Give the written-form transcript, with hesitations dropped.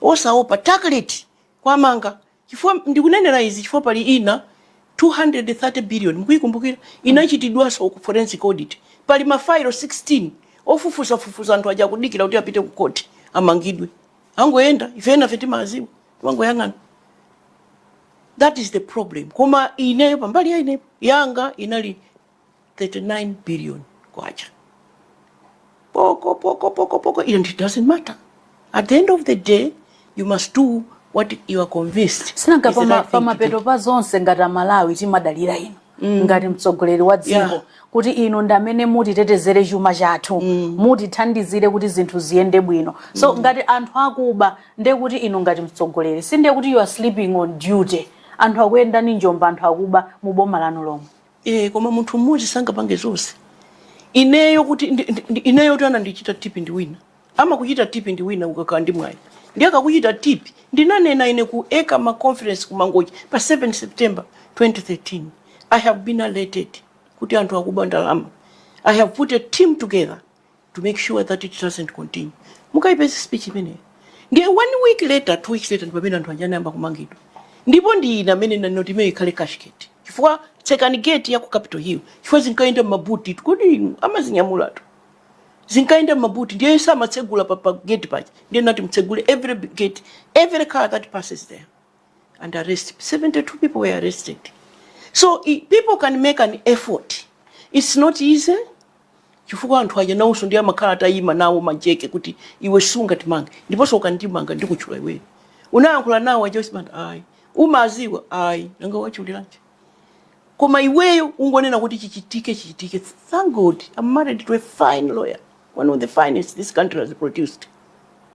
osaopa tacklet kwa manga chifukwa ndikunenera izi chifukwa pali ina 230 billion mkuikumbukira inachitidwaso ku forensic audit pali mafailo 16 ofufuza anthu aja kudikira kuti apite ku court amangidwe angoenda ifena feti maziwa wangoyang'ana. That is the problem. Koma ineyo pambali ya ineyo yanga inali 39 billion kwacha poko it doesn't matter. At the end of the day you must do what you are convinced. Sinanga pama peto pa zonse ngati Malawi timadalira ino ngati mtsogoleri wa dziko kuti ino ndamene muti tetezere chuma chathu muti thandizire kuti zinthu ziyende bwino. So ngati anthu akuba nde kuti ino ngati mtsogoleri sinde kuti you are sleeping on duty. Anthu akuyenda ni njomba anthu akuba mu boma lanu lomwe. Koma munthu mmodzi sangapange zonse. Ineyo kuti ineyo tana ndichita tipi ndi wina. Ama kuchita tipi ndi wina ukakhala ndi mwayi. Ndiyaka kuchita tipi ndinanena ine ku Ekama conference ku Mangochi pa 7 September 2013. I have been elected kuti anthu akuba ndalama. I have put a team together to make sure that it doesn't continue. Mukaipeza speech imene. Ndiye 1 week later 2 weeks later ndipamene anthu anjana yamba kumangidwa. Ndipo ndina amene nanoti me ikhale kashketi. Chifukwa second gate ya ku Capitol Hill. Chifukwa zinkaenda mabuti kodi amazinyamulatu. Zinkaenda mabuti ndiye samatsegula pa gate paja. Ndiye nati mtsegule every gate, every car that passes there. And arrest 72 people were arrested. So people can make an effort. It's not easy. Chifukwa anthu aja nauso ndiye amakhala atayima nawo majeke kuti iwe sunga timange. Ndiponso ukandimanga ndikuchula iwe. Unayankhula nawo adjustment ayi. Umaziwa ayi nanga wachuliranje. Koma iweyo ungonena kuti chichitike. Thank God I'm married to a fine lawyer, one of the finest this country has produced.